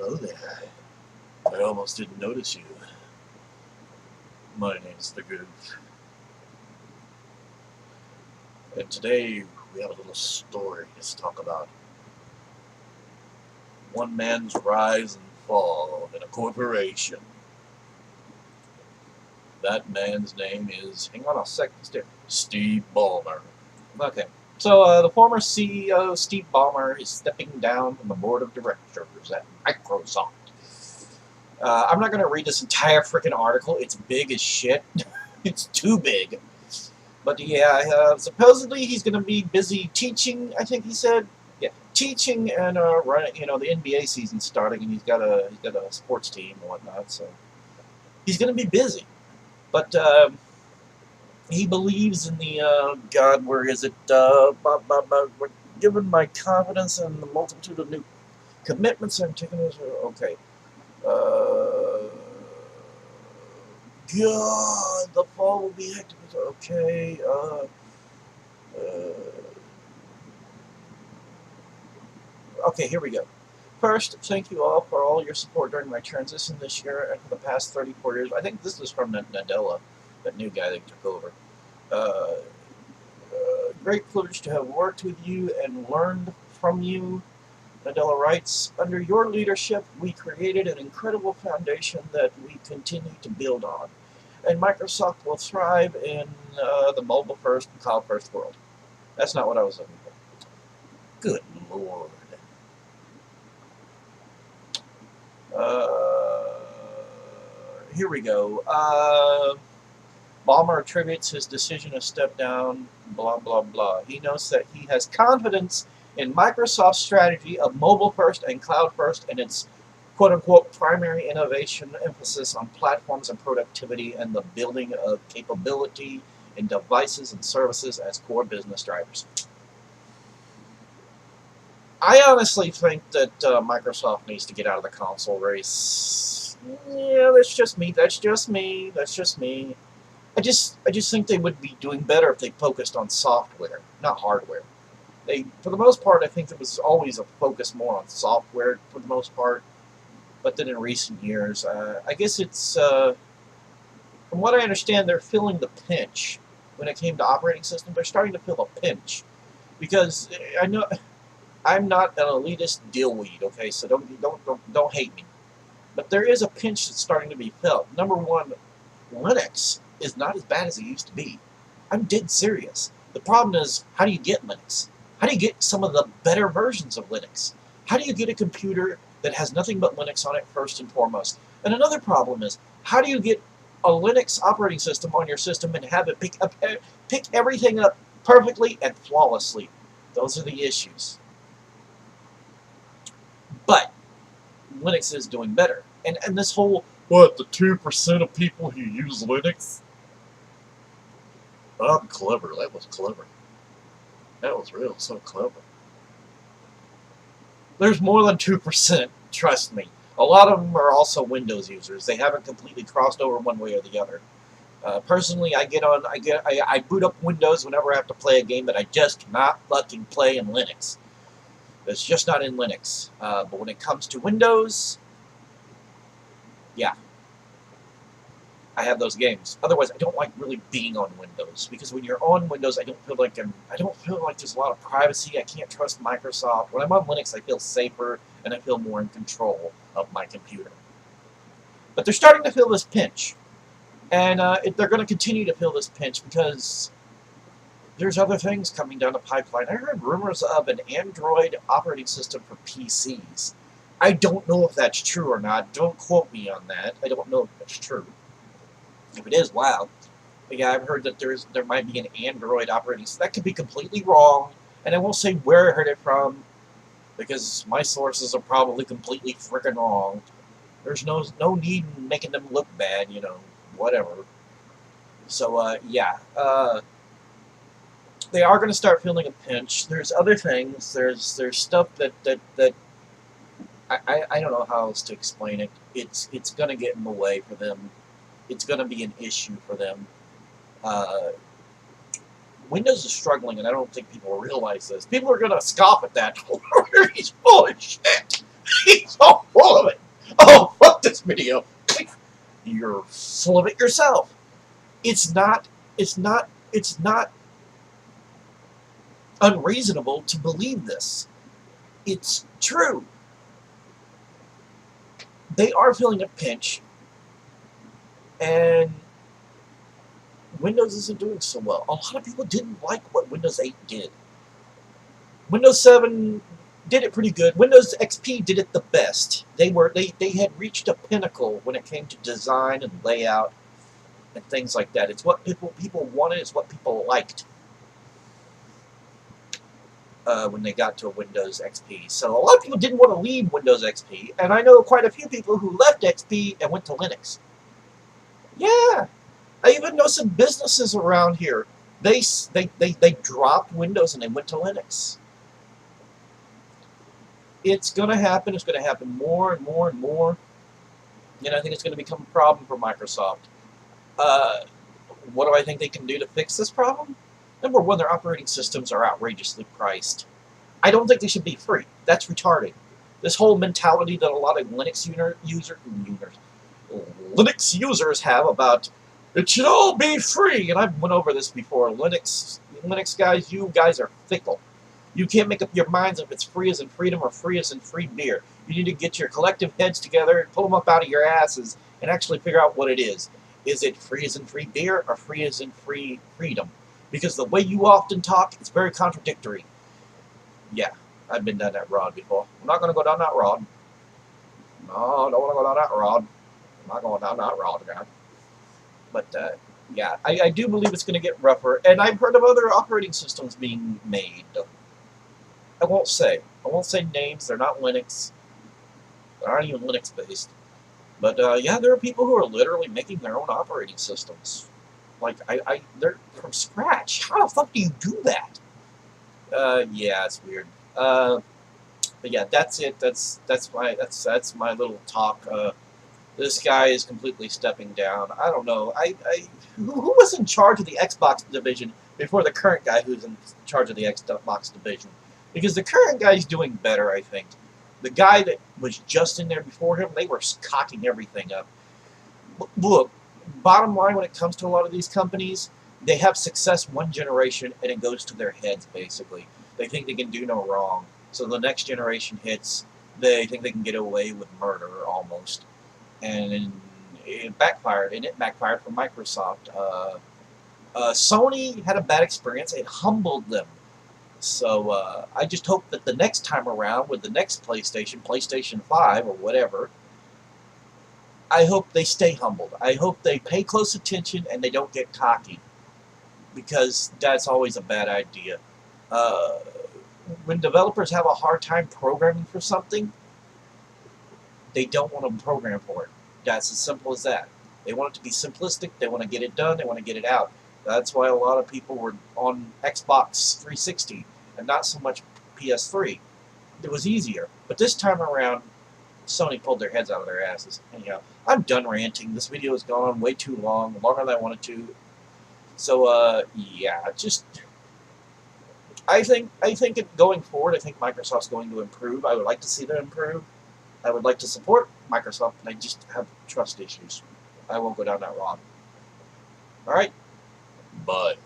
Hello there. I almost didn't notice you. My name's the Goof. And today we have a little story to talk about. One man's rise and fall in a corporation. That man's name is, hang on a second, Steve Balmer. Okay, so the former CEO, Steve Balmer, is stepping down from the board of directors at Microsoft. I'm not going to read this entire freaking article. It's big as shit. It's too big. But yeah, supposedly he's going to be busy teaching, I think he said. Yeah, teaching and running, the NBA season's starting, and he's got a sports team and whatnot, so he's going to be busy. But he believes in the, God, where is it? Given my confidence in the multitude of new commitments I'm taking this. Okay. God, the fall will be hectic. Okay. Okay, here we go. First, thank you all for all your support during my transition this year and for the past 34 years. I think this is from Nadella, that new guy that took over. Great privilege to have worked with you and learned from you. Nadella writes, under your leadership, we created an incredible foundation that we continue to build on. And Microsoft will thrive in the mobile-first and cloud-first world. That's not what I was looking for. Good Lord. Here we go. Balmer attributes his decision to step down, blah, blah, blah. He notes that he has confidence in Microsoft's strategy of mobile-first and cloud-first and its quote-unquote primary innovation emphasis on platforms and productivity and the building of capability in devices and services as core business drivers. I honestly think that Microsoft needs to get out of the console race. Yeah, that's just me. That's just me. That's just me. I just think they would be doing better if they focused on software, not hardware. For the most part, I think there was always a focus more on software for the most part. But then in recent years, I guess it's, from what I understand, they're feeling the pinch when it came to operating systems. They're starting to feel a pinch because I know I'm not an elitist dillweed. Okay, so don't hate me. But there is a pinch that's starting to be felt. Number one, Linux is not as bad as it used to be. I'm dead serious. The problem is, how do you get Linux? How do you get some of the better versions of Linux? How do you get a computer that has nothing but Linux on it first and foremost? And another problem is, how do you get a Linux operating system on your system and have it pick everything up perfectly and flawlessly? Those are the issues. But Linux is doing better. And this whole, what, the 2% of people who use Linux? I'm clever. That was clever. That was real, so clever. There's more than 2%, trust me. A lot of them are also Windows users. They haven't completely crossed over one way or the other. Personally, I boot up Windows whenever I have to play a game that I just cannot fucking play in Linux. It's just not in Linux. But when it comes to Windows, yeah, I have those games. Otherwise, I don't like really being on Windows because when you're on Windows, I don't feel like there's a lot of privacy. I can't trust Microsoft. When I'm on Linux, I feel safer and I feel more in control of my computer. But they're starting to feel this pinch, and they're going to continue to feel this pinch because there's other things coming down the pipeline. I heard rumors of an Android operating system for PCs. I don't know if that's true or not. Don't quote me on that. I don't know if that's true. If it is, wow. But yeah, I've heard that there might be an Android operating system. That could be completely wrong, and I won't say where I heard it from, because my sources are probably completely freaking wrong. There's no need in making them look bad, whatever. So, yeah. They are going to start feeling a pinch. There's other things. There's stuff that I don't know how else to explain it. It's going to get in the way for them. It's going to be an issue for them. Windows is struggling, and I don't think people realize this. People are going to scoff at that. He's full of shit. He's so full of it. video. You're full of it yourself. It's not unreasonable to believe this. It's true. They are feeling a pinch, and Windows isn't doing so well. A lot of people didn't like what Windows 8 did. Windows 7 did it pretty good. Windows XP did it the best. They had reached a pinnacle when it came to design and layout and things like that. It's what people wanted. It's what people liked when they got to Windows XP. So a lot of people didn't want to leave Windows XP, and I know quite a few people who left XP and went to Linux. Yeah, I even know some businesses around here. They dropped Windows and they went to Linux. It's going to happen. It's going to happen more and more and more. And I think it's going to become a problem for Microsoft. What do I think they can do to fix this problem? Number one, their operating systems are outrageously priced. I don't think they should be free. That's retarded. This whole mentality that a lot of Linux users have about it should all be free, and I've went over this before. Linux guys, you guys are fickle. You can't make up your minds if it's free as in freedom or free as in free beer. You need to get your collective heads together and pull them up out of your asses and actually figure out what it is. Is it free as in free beer or free as in free freedom? Because the way you often talk, it's very contradictory. Yeah, I've been down that road before. I'm not going to go down that road. No, I don't want to go down that road. I'm not going down that road again. But, yeah, I do believe it's going to get rougher. And I've heard of other operating systems being made. I won't say names. They're not Linux. They're not even Linux-based. But, yeah, there are people who are literally making their own operating systems. Like, they're from scratch. How the fuck do you do that? Yeah, it's weird. But yeah, that's it. That's my little talk. This guy is completely stepping down. I don't know. Who was in charge of the Xbox division before the current guy who's in charge of the Xbox division? Because the current guy's doing better, I think. The guy that was just in there before him, they were cocking everything up. Look, bottom line when it comes to a lot of these companies, they have success one generation and it goes to their heads, basically. They think they can do no wrong. So the next generation hits, they think they can get away with murder, almost. And it backfired, and it backfired for Microsoft. Sony had a bad experience. It humbled them. So I just hope that the next time around with the next PlayStation 5 or whatever, I hope they stay humbled. I hope they pay close attention and they don't get cocky, because that's always a bad idea. When developers have a hard time programming for something, they don't want to program for it. That's as simple as that. They want it to be simplistic. They want to get it done. They want to get it out. That's why a lot of people were on Xbox 360 and not so much PS3. It was easier. But this time around, Sony pulled their heads out of their asses. Anyhow, I'm done ranting. This video has gone on way too long, longer than I wanted to. So, yeah, just... I think going forward, I think Microsoft's going to improve. I would like to see them improve. I would like to support Microsoft, but I just have trust issues. I won't go down that road. Alright? Bye.